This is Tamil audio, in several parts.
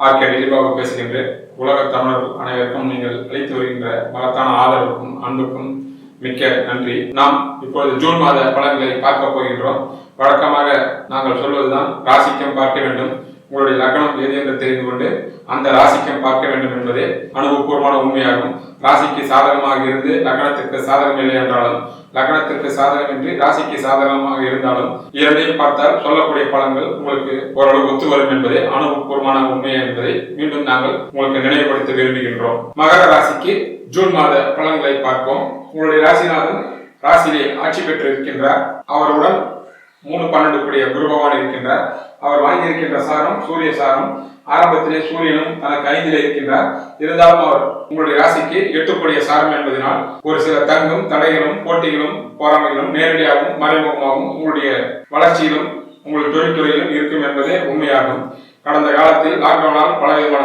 ஆர்கே டெலிபாபு பேசுகின்றேன். உலக தமிழர்கள் அனைவருக்கும் நீங்கள் அளித்து வருகின்ற மகத்தான ஆதரவுக்கும் அன்புக்கும் மிக்க நன்றி. நாம் இப்பொழுது ஜூன் மாத பலன்களை பார்க்க போகின்றோம். வழக்கமாக நாங்கள் சொல்வதுதான் ராசிக்கம் பார்க்க வேண்டும், உங்களுடைய லக்னம் எது என்று தெரிந்து கொண்டு அந்த ராசிக்கம் பார்க்க வேண்டும் என்பதே அனுபவபூர்வமான உண்மையாகும். ராசிக்கு சாதகமாக இருந்து லக்னத்திற்கு சாதகம் இல்லை என்றாலும், லக்னத்திற்கு சாதகமின்றி ராசிக்கு சாதகமாக இருந்தாலும் இரண்டையும் பார்த்தால் சொல்லக்கூடிய பலன்கள் உங்களுக்கு ஓரளவு ஒத்து வரும் என்பதே அனுபவபூர்வமான உண்மை என்பதை மீண்டும் நாங்கள் உங்களுக்கு நினைவுபடுத்த விரும்புகின்றோம். மகர ராசிக்கு ஜூன் மாத பலன்களை பார்ப்போம். உங்களுடைய ராசிநாதன் ராசியிலே ஆட்சி பெற்று இருக்கின்றார். அவருடன் 3-12 கூடிய குரு பகவான் இருக்கின்றார். அவர் வாங்கியிருக்கின்ற சாரம் சூரிய சாரம். ஆரம்பத்திலே சூரியனும் தனக்கு 5 இருக்கின்றார். இருந்தாலும் அவர் உங்களுடைய ராசிக்கு 8 கூடிய சாரம் என்பதனால் ஒரு சில தங்கும் தடைகளும் போட்டிகளும் போராமைகளும் நேரடியாகவும் மறைமுகமாகவும் உங்களுடைய வளர்ச்சியிலும் உங்கள் தொழில்துறையிலும் இருக்கும் என்பதே உண்மையாகும். கடந்த காலத்தில் லாக்டவுனால் பல விதமான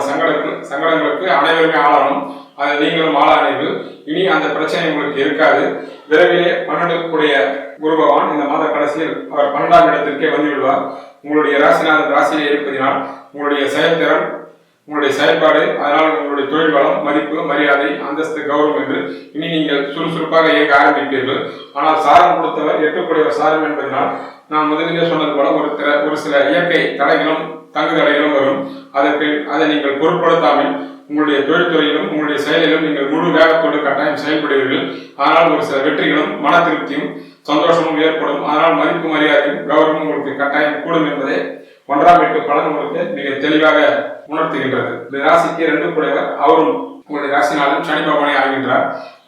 சங்கடங்களுக்கு அனைவருமே ஆளானும், அதில் நீங்களும் ஆளானீர்கள். இனி அந்த பிரச்சனை உங்களுக்கு இருக்காது. விரைவிலே 12 கூடிய குரு பகவான் இந்த மாத கடைசியில் அவர் 12ஆம் இடத்திற்கே வந்து விடுவார். உங்களுடைய ராசிநாதன் ராசியிலே இருப்பதினால் உங்களுடைய செயல்திறன், உங்களுடைய செயல்பாடு, அதனால் உங்களுடைய தொழில் வளம், மதிப்பு, மரியாதை, அந்தஸ்து, கௌரவம் என்று இனி நீங்கள் சுறுசுறுப்பாக இயங்க ஆரம்பிப்பீர்கள். ஆனால் சாரம் கொடுத்தவர் 8 கூடியவர் சாரம் என்பதனால் நான் முதலிலே சொன்னது போல ஒரு சில இயற்கை தடைகளும் தங்கு தடைகளும் வரும். அதை நீங்கள் பொருட்படுத்தாமல் உங்களுடைய தொழில்துறையிலும் உங்களுடைய செயலிலும் நீங்கள் முழு வேகத்தோடு கட்டாயம் செயல்படுவீர்கள். ஆனால் ஒரு சில வெற்றிகளும் மன திருப்தியும் சந்தோஷமும் ஏற்படும். அதனால் மதிப்பு, மரியாதையும் கௌரவமும் உங்களுக்கு கட்டாயம் கூடும் என்பதை 1ஆம் வீட்டு பலன் உங்களுக்கு மிக தெளிவாக உணர்த்துகின்றது. இந்த ராசிக்கு 2 கூடியவர் அவரும் உங்களுடைய ராசினாலும் சனி பகவானே ஆகின்றார்.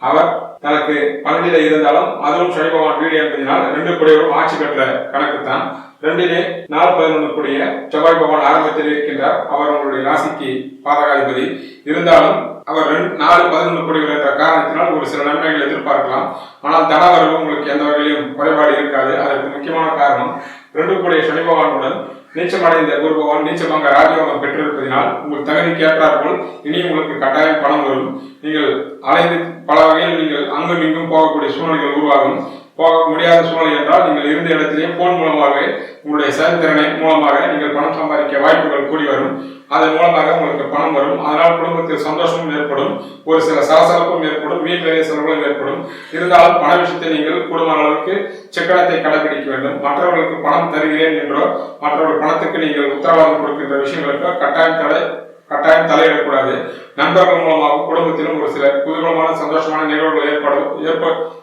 அவர் தனக்கு 12 இருந்தாலும் அதுவும் சனி பகவான் வீடு என்பதனால் 2 கூடியவரும் ஆட்சி பெற்ற கணக்குத்தான். 2லே 4-11 கூடிய செவ்வாய் பகவான் ஆரம்பத்தில் இருக்கின்றார். அவர் உங்களுடைய ராசிக்கு பாதகாதிபதி. இருந்தாலும் அவர் 4-11 கூடியவர் என்ற காரணத்தினால் ஒரு சில நன்மைகள் எதிர்பார்க்கலாம். ஆனால் தனவரவு உங்களுக்கு எந்த வகையிலும் குறைபாடு இருக்காது. அதற்கு முக்கியமான காரணம் 2 கூடிய சனி பகவானுடன் நீச்சமடைந்த குரு பகவான் நீச்சபங்க ராஜயோகம் பெற்றிருப்பதனால் உங்கள் தகுதிக்கு ஏற்றாற்போல் இனி உங்களுக்கு கட்டாயம் பணம் வரும். நீங்கள் அலைந்து பல வகையில் நீங்கள் அங்கும் இங்கும் போகக்கூடிய சூழ்நிலைகள் உருவாகும். போக முடியாத சூழ்நிலை என்றால் நீங்கள் இருந்த இடத்திலேயே போன் மூலமாக உங்களுடைய செயல்திறனை மூலமாக நீங்கள் பணம் சம்பாதிக்க வாய்ப்புகள் கூடி வரும். அதன் மூலமாக உங்களுக்கு பணம் வரும். அதனால் குடும்பத்தில் சந்தோஷமும் ஏற்படும், ஒரு சில சலசலப்பும் ஏற்படும், வீண் நிறைய செலவுகளும் ஏற்படும். இருந்தாலும் பண விஷயத்தை நீங்கள் கூடுமான அளவுக்கு சிக்கனத்தை கடைபிடிக்க வேண்டும். மற்றவர்களுக்கு பணம் தருகிறேன் என்றோ மற்றவர்கள் பணத்துக்கு நீங்கள் உத்தரவாதம் கொடுக்கின்ற விஷயங்களுக்கோ கட்டாயம் தலையிடக்கூடாது. நண்பர்கள் மூலமாக குடும்பத்திலும் ஒரு சில குதூகலமான சந்தோஷமான நிகழ்வுகள்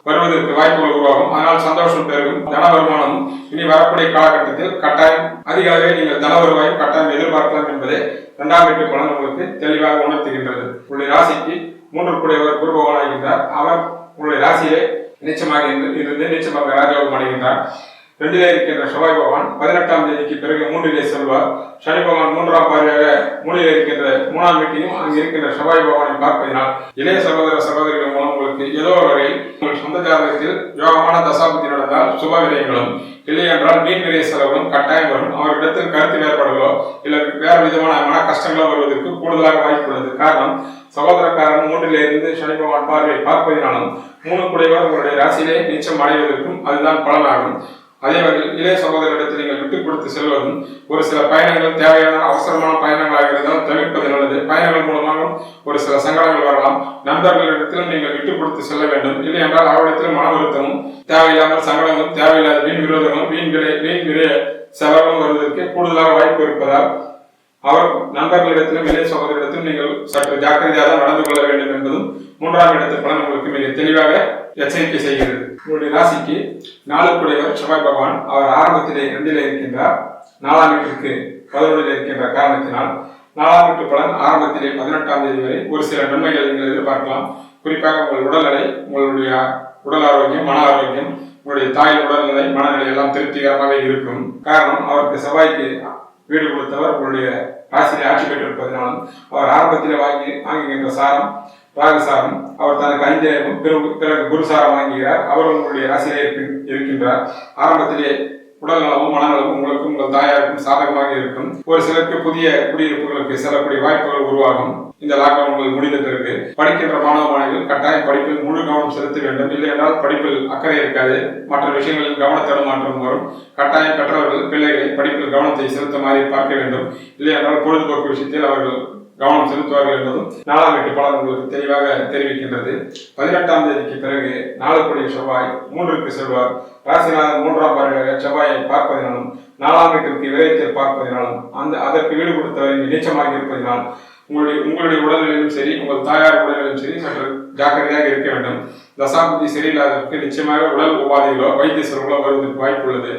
வருவதற்கு வாய்ப்புகள் உருவாகும். அதனால் சந்தோஷம் பெருகும். தன வருமானமும் இனி வரக்கூடிய காலகட்டத்தில் கட்டாயம் அதிக அளவே நீங்கள் தன வருவாயும் கட்டாயம் எதிர்பார்க்கலாம் என்பதே 2ஆம் வீட்டு பலன் உங்களுக்கு தெளிவாக உணர்த்துகின்றது. உங்களுடைய ராசிக்கு 3 கூடியவர் குரு பகவான் ஆகின்றார். அவர் உங்களுடைய ராசியிலே நீச்சமாக இருந்து நீச்சமாக ராஜயோகம் அடைகின்றார். 2லே இருக்கின்ற செவ்வாய் பகவான் 18ஆம் தேதிக்கு பிறகு 3லே செல்வார். சனி பகவான் 3ஆம் பார்வையாக 3லே இருக்கின்ற 3ஆம் வீட்டையும் அங்கு இருக்கின்ற செவ்வாய் பகவானை பார்ப்பதனால் இளைய சகோதர சகோதரிகள் மூலம் உங்களுக்கு ஏதோ ஒரு வகையில் உங்கள் சொந்த ஜாதகத்தில் யோகமான தசாபுத்தி நடந்தால் சுப விரயங்களும், இல்லை என்றால் வீண் விரய செலவுகளும் கட்டாயம் வரும். அவரிடத்தில் கருத்து வேறுபாடுகளோ இல்லை வேறு விதமான மன கஷ்டங்களோ வருவதற்கு கூடுதலாக வாய்ப்பு உள்ளது. காரணம் சகோதரக்காரன் 3லே இருந்து சனி பகவான் பார்வையை பார்ப்பதினாலும் 3 கூடியவர் உங்களுடைய ராசியிலே நீச்சம் அடைவதற்கும் அதுதான் பலனாகும். அதே வகையில் இளைய சகோதரிடத்தில் நீங்கள் விட்டுக் கொடுத்து செல்வதும், ஒரு சில பயணங்கள் தேவையான அவசரமான பயணங்களாக இருந்தால் தவிர்ப்பது நல்லது. பயணங்கள் மூலமாக ஒரு சில சங்கடங்கள் வரலாம். நண்பர்களிடத்திலும் நீங்கள் விட்டுக் கொடுத்து செல்ல வேண்டும். இல்லை என்றால் அவரிடத்திலும் மன வருத்தமும் தேவையில்லாமல் சங்கடங்களும் தேவையில்லாத வீண் விரோதங்களும் வீண் விரைய செலவும் வருவதற்கு கூடுதலாக வாய்ப்பு இருப்பதால் அவர் நண்பர்களிடத்திலும் இளைய சகோதரிடத்திலும் நீங்கள் சற்று ஜாக்கிரதையாக நடந்து கொள்ள வேண்டும் என்பதும் 3ஆம் இடத்து பலன் உங்களுக்கு மிக தெளிவாக எச்சரிக்கை செய்கிறது. உங்களுடைய ராசிக்கு 4 கூடியவர் செவ்வாய் பகவான். அவர் ஆரம்பத்திலே 2லே இருக்கின்றார். 4ஆம் வீட்டிற்கு 11ல் இருக்கின்ற காரணத்தினால் 4ஆம் வீட்டு பலன் ஆரம்பத்திலே 18ஆம் தேதி வரை ஒரு சில நன்மைகள் நீங்கள் எதிர்பார்க்கலாம். குறிப்பாக உங்கள் உடல்நிலை, உங்களுடைய உடல் ஆரோக்கியம், மன ஆரோக்கியம், உங்களுடைய தாயின் உடல்நிலை, மனநிலை எல்லாம் திருப்திகரமாக இருக்கும். காரணம் அவருக்கு செவ்வாய்க்கு வீடு கொடுத்தவர் உங்களுடைய ராசியை ஆட்சி பெற்றிருப்பதனாலும் அவர் ஆரம்பத்தில் வாங்குகின்ற சாரம் ராகுசாரம். அவர் தனக்கு 5 பிறகு குருசாரம் வாங்குகிறார். அவர் உங்களுடைய ராசியிலே இருக்கின்றார். ஆரம்பத்திலே உடல் நலமும் மனநலமும் உங்களுக்கும் உங்கள் தாயாருக்கும் சாதகமாக இருக்கும். ஒரு சிலருக்கு புதிய குடியிருப்புகளுக்கு செல்லக்கூடிய வாய்ப்புகள் உருவாகும். இந்த லாக்டவுன்கள் முடிந்த பிறகு படிக்கின்ற மாணவ மாணவிகள் கட்டாயம் படிப்பில் முழு கவனம் செலுத்த வேண்டும். இல்லை என்றால் படிப்பில் அக்கறை இருக்காது, மற்ற விஷயங்களில் கவனத்தடமாற்றம் வரும். கட்டாயம் பெற்றவர்கள் பிள்ளைகளை படிப்பில் கவனத்தை செலுத்துமாறு பார்க்க வேண்டும். இல்லை என்றால் பொழுதுபோக்கு விஷயத்தில் அவர்கள் கவனம் செலுத்துவார்கள் என்பதும் 4ஆம் வீட்டு பலன் உங்களுக்கு தெளிவாக தெரிவிக்கின்றது. 18ஆம் தேதிக்கு பிறகு 4 செவ்வாய் 3க்கு செல்வார். ராசிநாதன் 3ஆம் பார்வையாக செவ்வாயை பார்ப்பதினாலும் 4ஆம் வீட்டிற்கு விரயத்தை பார்ப்பதினாலும் அதற்கு வீடு கொடுத்தவரை நீச்சமாக இருப்பதினால் உங்களுடைய உடல்நிலையும் சரி, உங்கள் தாயார் உடல்நிலையும் சரி சற்று ஜாக்கிரதையாக இருக்க வேண்டும். தசாபுத்தி சரியில்லாததற்கு நிச்சயமாக உடல் உபாதைகளோ வைத்திய செலவுகளோ வருவதற்கு வாய்ப்பு உள்ளது.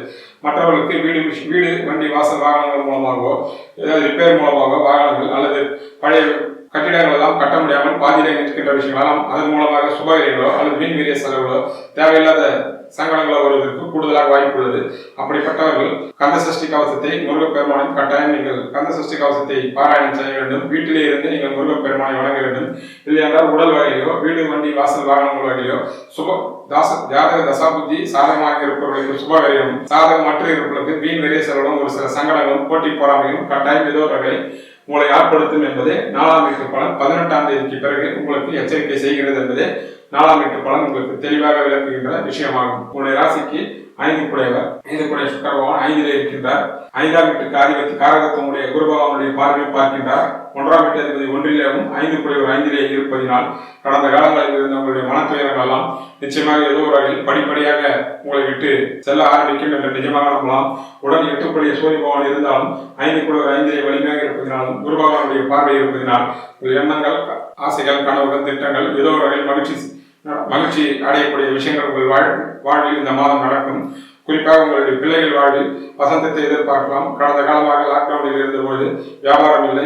மற்றவர்களுக்கு வீடு வண்டி வாசல் வாகனங்கள் மூலமாகவோ ஏதாவது ரிப்பேர் மூலமாகவோ வாகனங்கள் அல்லது பழைய கட்டிடங்கள் எல்லாம் கட்ட முடியாமல் பாதியிலே நிற்கின்ற விஷயங்களாம் அதன் மூலமாக சுபவிரயங்களோ அல்லது வீண் வீரிய செலவுகளோ தேவையில்லாத சங்கடங்களோ வருவதற்கு கூடுதலாக வாய்ப்பு உள்ளது. அப்படிப்பட்டவர்கள் கந்த சஷ்டி கவசத்தை முருகப்பெருமானின் கட்டாயம் நீங்கள் கந்த சஷ்டி கவசத்தை பாராயணம் செய்ய வேண்டும். வீட்டிலே இருந்து நீங்கள் முருகப்பெருமானை வணங்க வேண்டும். இல்லை என்றால் உடல் வகையிலோ வீடு வண்டி வாசல் வாகனங்கள் வகையிலோ ஜாதக தசாபுத்தி சாதகமாக இருப்பவர்களுக்கு சுபவிரயம், சாதகமற்ற இருப்பவர்களுக்கு வீண் விரிய செலவும் ஒரு சில சங்கடங்களும் போட்டி போராமையும் கட்டாயம் ஏதோ வகை உங்களை ஆட்படுத்தும் என்பதே 4ஆம் வீட்டு பலன் 18ஆம் தேதிக்கு பிறகு உங்களுக்கு எச்சரிக்கை செய்கிறது என்பதே 4ஆம் வீட்டு பலன் உங்களுக்கு தெளிவாக விளக்குகின்ற விஷயமாகும். உங்களுடைய ராசிக்கு 5 குடையவர் சுக்கிர பகவான் 5லே இருக்கின்றார். 5ஆம் வீட்டுக்கு அதிபதி காரகத்துவமுடைய குரு பகவானுடைய பார்வையை பார்க்கின்றார். 1ஆம் வீட்டு அதிபதி 1லேயும் 5 குடையவர் 5லே இருப்பதினால் கடந்த காலங்களில் இருந்த உங்களுடைய மனத்துயரங்கள் எல்லாம் நிச்சயமாக ஏதோ ஒரு வகையில் படிப்படியாக உங்களை விட்டு செல்ல ஆரம்பிக்கும் என்று நிஜமாக நம்பலாம். உடன் 8 குடைய சூரிய பகவான் இருந்தாலும் 5 குடையவர் 5லே வலிமையாக இருப்பதினாலும் குரு பகவானுடைய பார்வை இருப்பதினால் உங்கள் எண்ணங்கள், ஆசைகள், கனவுகள், திட்டங்கள் ஏதோ ஒரு வகையில் மகிழ்ச்சி அடையக்கூடிய விஷயங்கள் உங்கள் வாழ்வில் இந்த மாதம் நடக்கும். குறிப்பாக உங்களுடைய பிள்ளைகள் வாழ்வில் வசந்தத்தை எதிர்பார்க்கலாம். கடந்த காலமாக லாக்டவுனில் இருந்தபோது வியாபாரம் இல்லை,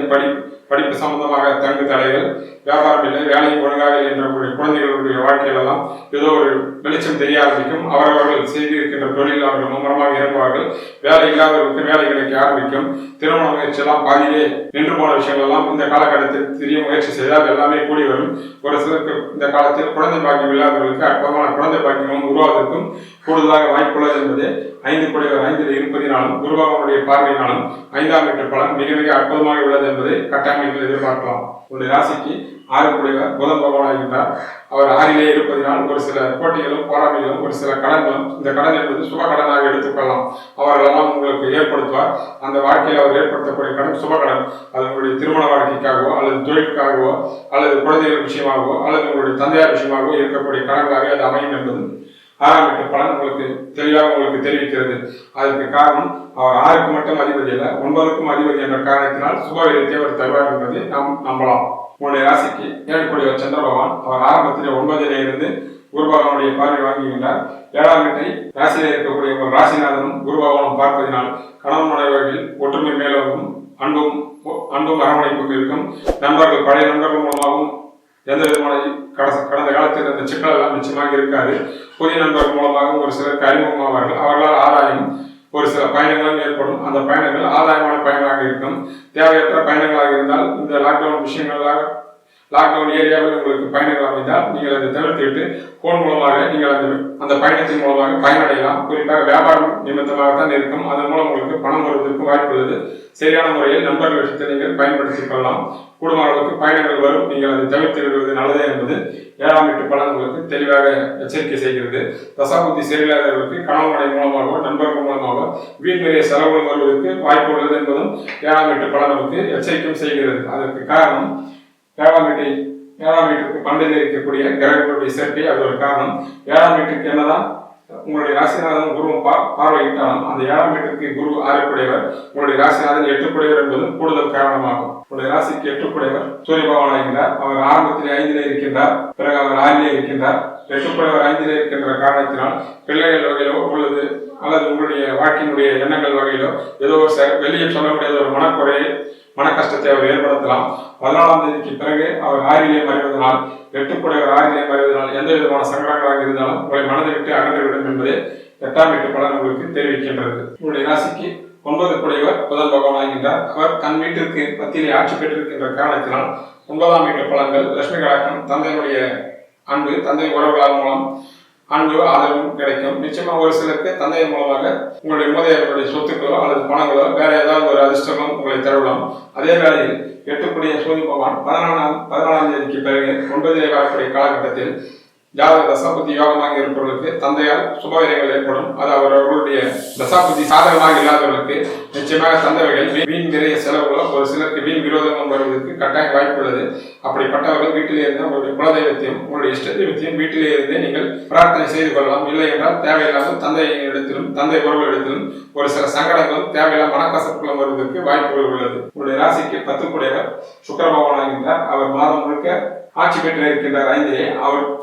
படிப்பு சம்பந்தமாக தங்கு தடைகள், வியாபாரம் இல்லை, வேலையும் ஒழுங்காக என்ற குழந்தைகளுடைய வாழ்க்கையிலெல்லாம் ஏதோ ஒரு வெளிச்சம் தெரிய ஆரம்பிக்கும். அவரவர்கள் செய்திருக்கின்ற தொழில் அவர்கள் மும்முரமாக இறங்குவார்கள். வேலை இல்லாதவர்களுக்கு வேலை கிடைக்க ஆரம்பிக்கும். திருமண முயற்சியெல்லாம் பாதியிலே நின்று போன விஷயங்கள் எல்லாம் இந்த காலகட்டத்தில் தெரிய முயற்சி செய்தால் எல்லாமே கூடி வரும். ஒரு சிலருக்கு இந்த காலத்தில் குழந்தை பாக்கியம் இல்லாதவர்களுக்கு அற்புதமான குழந்தை பாக்கியமும் உருவாவதற்கும் கூடுதலாக வாய்ப்புள்ளது என்பது 5 குடையவர் 5ல் இருப்பதினாலும் குரு பகவானுடைய பார்வையினாலும் 5ஆம் வீட்டு பலன் மிக மிக அற்புதமாக உள்ளது என்பதை கட்டாயங்கள் எதிர்பார்க்கலாம். உங்களுடைய ராசிக்கு 6 குடையவர் புதன் பகவான் ஆகின்றார். அவர் 6லே இருப்பதினால் ஒரு சில போட்டிகளும் போராமைகளும் ஒரு சில கடன்களும், இந்த கடன் என்பது சுப கடனாக எடுத்துக்கொள்ளலாம். அவர்களெல்லாம் உங்களுக்கு ஏற்படுத்துவார். அந்த வாழ்க்கையில் அவர் ஏற்படுத்தக்கூடிய கடன் சுப கடன். அது உங்களுடைய திருமண வாழ்க்கைக்காகவோ அல்லது தொழிலுக்காகவோ அல்லது குழந்தைகள் விஷயமாகவோ அல்லது உங்களுடைய தந்தையார் விஷயமாகவோ இருக்கக்கூடிய கடன்களாக அது அமையும் என்பது 6ஆம் வீட்டு பலன் உங்களுக்கு தெளிவாக உங்களுக்கு தெரிவிக்கிறது. அதற்கு காரணம் அவர் 6க்கு மட்டும் அதிபதி அல்ல, 9க்கும் அதிபதி என்ற காரணத்தினால் சுபவிரயத்தை அவர் தருவார் என்பதை நாம் நம்பலாம். உங்களுடைய ராசிக்கு 7 குடையவர் சந்திர பகவான் அவர் ஆரம்பத்திலே 9லே இருந்து குரு பகவானுடைய பார்வை வாங்குகின்றார். 7ஆம் வீட்டை ராசியிலே இருக்கக்கூடிய ஒரு ராசிநாதனும் குரு பகவானும் பார்ப்பதினால் கணவன் மனைவிகளில் ஒற்றுமை மேலோங்கும், அன்பும் அரவணைப்பும் இருக்கும். நண்பர்கள் பழைய நண்பர்கள் மூலமாகவும் எந்த விதமான கடந்த காலத்தில் இந்த சிக்கல் எல்லாம் நிச்சயமாக இருக்காது. புதிய நண்பர்கள் மூலமாக ஒரு சிலருக்கு அறிமுகமாவார்கள். அவர்களால் ஆதாயம் ஒரு சில பயணங்களும் ஏற்படும். அந்த பயணங்கள் ஆதாயமான பயணங்களாக இருக்கும். தேவையற்ற பயணங்களாக இருந்தால் இந்த லாக்டவுன் ஏரியாவில் உங்களுக்கு பயணங்கள் அமைந்தால் நீங்கள் அதை தவிர்த்துவிட்டு போன் மூலமாக நீங்கள் அந்த பயணத்தின் மூலமாக பயனடையலாம். குறிப்பாக வியாபாரம் நிமித்தமாகத்தான் இருக்கும். அதன் மூலம் உங்களுக்கு பணம் வருவதற்கு வாய்ப்பு உள்ளது. சரியான முறையில் நண்பர்கள் விஷயத்தை நீங்கள் பயன்படுத்திக் கொள்ளலாம். கூடுமான அளவுக்கு பயணங்கள் வரும். நீங்கள் அதை தவிர்த்து விடுவது நல்லதே என்பது 7ஆம் வீட்டு பலன் உங்களுக்கு தெளிவாக எச்சரிக்கை செய்கிறது. தசாபுத்தி சரியில்லாதவர்களுக்கு கணவனை மூலமாகவோ நண்பர்கள் மூலமாகவோ வீண் நிறைய செலவுகள் வருவதற்கு வாய்ப்பு உள்ளது என்பதும் 7ஆம் வீட்டு பலன் நமக்கு எச்சரிக்கை செய்கிறது. அதற்கு காரணம் 7ஆம் வீட்டுக்கு பண்டில் இருக்கக்கூடிய கிரகங்களுடைய சேர்க்கை. அது ஒரு காரணம். 7ஆம் வீட்டுக்கு என்னதான் உங்களுடைய ராசிநாதன் குருவும் பார்வையிட்டாலும் அந்த 7ஆம் வீட்டுக்கு குரு 6 குடையவர், உங்களுடைய ராசிநாதன் 8 குடையவர் என்பதும் கூடுதல் காரணமாகும். உங்களுடைய ராசிக்கு 8 குடையவர் சூரிய பகவான் ஆகின்றார். அவர் ஆரம்பத்திலே 5லே இருக்கின்றார். பிறகு அவர் 6லே இருக்கின்றார். 8 குடையவர் 5லே இருக்கின்ற காரணத்தினால் பிள்ளைகள் வகையிலோ உள்ளது அல்லது உங்களுடைய வாழ்க்கையினுடைய எண்ணங்கள் வகையிலோ ஏதோ வெளியே சொல்ல முடியாத ஒரு மன கஷ்டத்தை அவர் ஏற்படுத்தலாம். 14ஆம் தேதிக்கு பிறகு அவர் 6லே மறைவதனால் 8 குடையவர் 6லே மறைவதனால் எந்த விதமான சங்கடங்களாக இருந்தாலும் உங்களை மனதை விட்டு அகன்றுவிடும் என்பதே 8ஆம் வீட்டு பலன் உங்களுக்கு தெரிவிக்கின்றது. உங்களுடைய ராசிக்கு 9 குடையவர் புதன் பகவான் ஆகின்றார். அவர் தன் வீட்டிற்கு மத்தியிலே ஆட்சி பெற்றிருக்கின்ற காரணத்தினால் 9ஆம் வீட்டு பலன்கள் லட்சுமி கடாக்கம், தந்தையினுடைய அன்பு, தந்தை உறவுகளால் மூலம் அன்பு ஆதரவும் கிடைக்கும். நிச்சயமா ஒரு சிலருக்கு தந்தை மூலமாக உங்களுடைய மூதையர்களுடைய சொத்துக்களோ அல்லது பணங்களோ வேற ஏதாவது ஒரு அதிர்ஷ்டமோ உங்களை தரலாம். அதே வேளையில் 8 சூரிய பகவான் 14ஆம் தேதிக்கு பிறகு 9 வரக்கூடிய காலகட்டத்தில் ஜாதக தசாபுத்தி யோகமாக இருப்பவர்களுக்கு தந்தையால் சுபவிரயங்கள் ஏற்படும். அது அவர்களுடைய தசாபுத்தி சாதகமாக இல்லாதவர்களுக்கு நிச்சயமாக தந்தைகள் வீண் விரைய செலவுகளோ ஒரு சிலருக்கு வீண் விரோதமும் வருவதற்கு கட்டாய வாய்ப்பு உள்ளது. அப்படிப்பட்டவர்கள் வீட்டிலே இருந்து உங்களுடைய குலதெய்வத்தையும் உங்களுடைய இஷ்ட தெய்வத்தையும் வீட்டிலே இருந்தே நீங்கள் பிரார்த்தனை செய்து கொள்ளலாம். இல்லை என்றால் தேவையில்லாத தந்தையிடத்திலும் தந்தை உறவுகளிடத்திலும் ஒரு சில சங்கடங்களும் தேவையில்லாத மனக்கசப்புகளும் வருவதற்கு வாய்ப்புகள் உள்ளது. உங்களுடைய ராசிக்கு 10 கூடியவர் சுக்கிர பகவான் ஆகின்றார். அவர் மாதம் முழுக்க ஆட்சி பெற்று இருக்கின்றார் 5லே.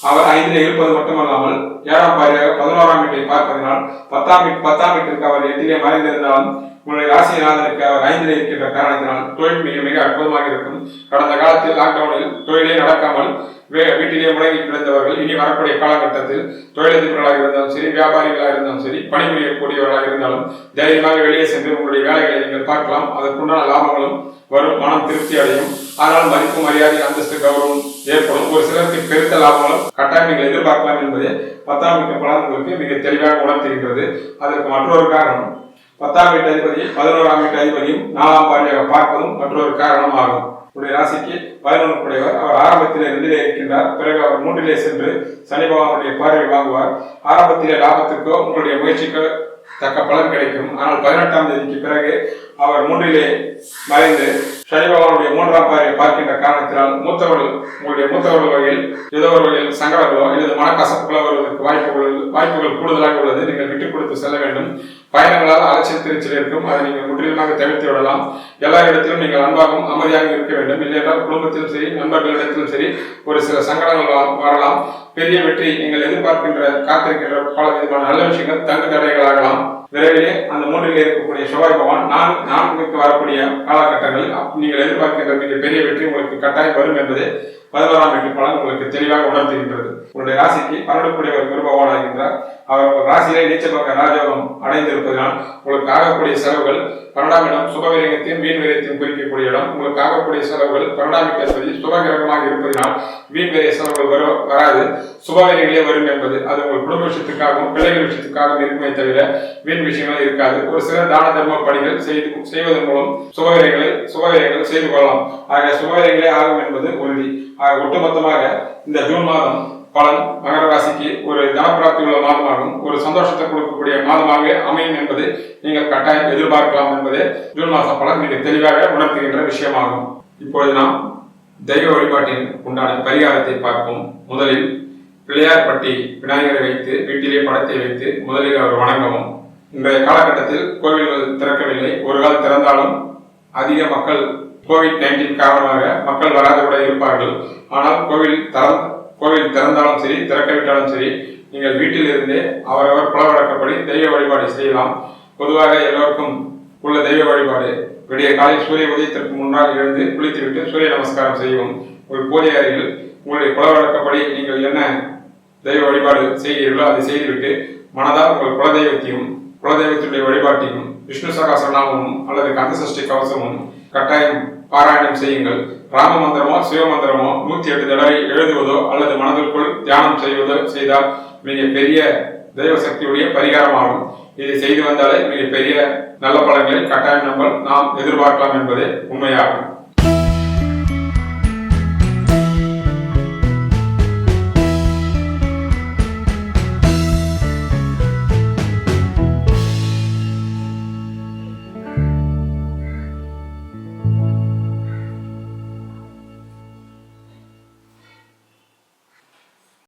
அவர் 5லே இருப்பது மட்டுமல்லாமல் 7ஆம் பார்வையாக 11ஆம் வீட்டை பார்ப்பதனால் 10ஆம் வீட்டிற்கு அவர் 8லே மறைந்திருந்தாலும் உங்களுடைய ராசிநாதனுக்கு அவர் 5லே இருக்கின்ற காரணத்தினால் தொழில் மிக மிக அற்புதமாக இருக்கும். கடந்த காலத்தில் லாக்டவுனில் தொழிலே நடக்காமல் வீட்டிலே முடங்கி கிடந்தவர்கள் இனி வரக்கூடிய காலகட்டத்தில் தொழிலதிபர்களாக இருந்தாலும் சரி, வியாபாரிகளாக இருந்தாலும் சரி, பணிபுரியக்கூடியவர்களாக இருந்தாலும் தைரியமாக வெளியே சென்று உங்களுடைய வேலைகளை நீங்கள் பார்க்கலாம். அதற்குண்டான லாபங்களும் வரும், மனம் திருப்தி அடையும். ஆனால் மதிப்பு மரியாதை அந்தஸ்து கௌரவம் ஏற்படும். ஒரு சிலருக்கு பெருத்த லாபங்களும் கட்டாயம் நீங்கள் எதிர்பார்க்கலாம் என்பது 10ஆம் வீட்டு பலன் உங்களுக்கு மிக தெளிவாக உணர்த்துகின்றது. அதற்கு மற்றொரு காரணம் 10ஆம் வீட்டு அதிபதி 11ஆம் வீட்டு அதிபதியும் 4ஆம் பார்வையாக பார்ப்பதும் மற்றொரு காரணமாகும். உடைய ராசிக்கு 11 கூடியவர் அவர் ஆரம்பத்திலே 2லே இருக்கின்றார். பிறகு அவர் 3லே சென்று சனி பகவானுடைய பார்வை வாங்குவார். ஆரம்பத்திலே லாபத்திற்கோ உங்களுடைய முயற்சிக்கோ தக்க பலன் கிடைக்கும். ஆனால் 18ஆம் தேதிக்கு பிறகு அவர் 3லே மறைந்து சனி பகவானுடைய 3ஆம் பார்வையை பார்க்கின்ற காரணத்தினால் உங்களுடைய மூத்தவர்கள் வகையில் ஏதோ ஒரு வகையில் சங்கடங்களோ அல்லது மனக்கசப்புகளோ வருவதற்கு வாய்ப்புகள் கூடுதலாக உள்ளது. நீங்கள் விட்டுக் கொடுத்து செல்ல வேண்டும். பயணங்களால் அலைச்சல் திருச்சல் இருக்கும். அதை நீங்கள் முற்றிலுமாக தவிர்த்து விடலாம். எல்லா இடத்திலும் நீங்கள் அன்பாகவும் அமைதியாக இருக்க வேண்டும். இல்லையென்றால் குடும்பத்திலும் சரி, நண்பர்களிடத்திலும் சரி ஒரு சில சங்கடங்கள் வரலாம். பெரிய வெற்றி நீங்கள் எதிர்பார்க்கின்ற காத்திருக்கின்ற பல விதமான நல்ல விஷயங்கள் தங்கு தடைகளாகலாம். விரைவிலே அந்த 3லே இருக்கக்கூடிய செவ்வாய் பகவான் 4க்கு வரக்கூடிய காலகட்டங்களில் நீங்கள் எதிர்பார்க்கின்ற மிக பெரிய வெற்றி உங்களுக்கு கட்டாயம் வரும் என்பது 11ஆம் வீட்டு பலன் உங்களுக்கு தெளிவாக உணர்த்துகின்றது. உங்களுடைய ராசிக்கு 12 கூடியவர் குரு பகவான் ஆகின்றார். அவர் ராசியிலே நீச்சபங்க ராஜயோகம் அடைந்திருப்பதனால் உங்களுக்கு ஆகக்கூடிய செலவுகள் 12ஆம் இடம் சுபவிரயத்தையும் வீண் விரயத்தையும் குறிக்கக்கூடிய இடம். உங்களுக்கு ஆகக்கூடிய செலவுகள் 12ஆம் வீட்டு அதிபதி சுபகிரகமாக இருப்பதனால் வீண் விரய செலவுகள் வராது, சுபவிரயங்களே வரும் என்பது அது உங்கள் குடும்ப விஷயத்துக்காகவும் பிள்ளைகள் விஷயத்துக்காகவும் இருக்குமே தவிர வீண் விஷயங்கள் இருக்காது. ஒரு சில தான தர்ம பணிகள் செய்வதன் மூலம் சுபவிரயங்கள் செய்து கொள்ளலாம். ஆக சுபவிரயங்களே ஆகும் என்பது உறுதி. ஒட்டுமொத்தமாக இந்த ஜூன் மாதம் பலன் மகர ராசிக்கு ஒரு தனப்பிராப்தி உள்ள மாதமாகும், ஒரு சந்தோஷத்தை கொடுக்கக்கூடிய மாதமாக அமையும் என்பது நீங்கள் கட்டாயம் எதிர்பார்க்கலாம் என்பது ஜூன் மாத பலன் மிக தெளிவாக உணர்த்துகின்ற விஷயமாகும். இப்பொழுது நாம் தெய்வ வழிபாட்டின் உண்டான பரிகாரத்தை பார்ப்போம். முதலில் பிள்ளையார்பட்டி விநாயகரை வைத்து வீட்டிலே படத்தை வைத்து முதலில் அவர் வணங்கவும். இன்றைய காலகட்டத்தில் கோவில்கள் திறக்கவில்லை. ஒரு கால் திறந்தாலும் அதிக மக்கள் கோவிட்-19 காரணமாக மக்கள் வராத கூட இருப்பார்கள். ஆனால் கோவில் திறந்தாலும் சரி, திறக்கவிட்டாலும் சரி, நீங்கள் வீட்டில் இருந்தே அவரவர் புலவழக்கப்படி தெய்வ வழிபாடு செய்யலாம். பொதுவாக எல்லோருக்கும் உள்ள தெய்வ வழிபாடு விடிய காலையில் சூரிய உதயத்திற்கு முன்னால் எழுந்து குளித்துவிட்டு சூரிய நமஸ்காரம் செய்யவும். உங்கள் பூஜை அறையில் உங்களுடைய புலவழக்கப்படி நீங்கள் என்ன தெய்வ வழிபாடு செய்கிறீர்களோ அதை செய்துவிட்டு மனதால் உங்கள் குலதெய்வத்தினுடைய வழிபாட்டையும் விஷ்ணு சகஸ்ரநாமமும் அல்லது கந்தசஷ்டி கவசமும் கட்டாயம் பாராயணம் செய்யுங்கள். ராம மந்திரமோ சிவ மந்திரமோ 108 தடவை எழுதுவதோ அல்லது மனதிற்குள் தியானம் செய்வதோ செய்தால் மிக பெரிய தெய்வ சக்தியுடைய பரிகாரமாகும். இதை செய்து வந்தாலே மிக பெரிய நல்ல பலன்களை கட்டாயம் நாம் எதிர்பார்க்கலாம் என்பதே உண்மையாகும்.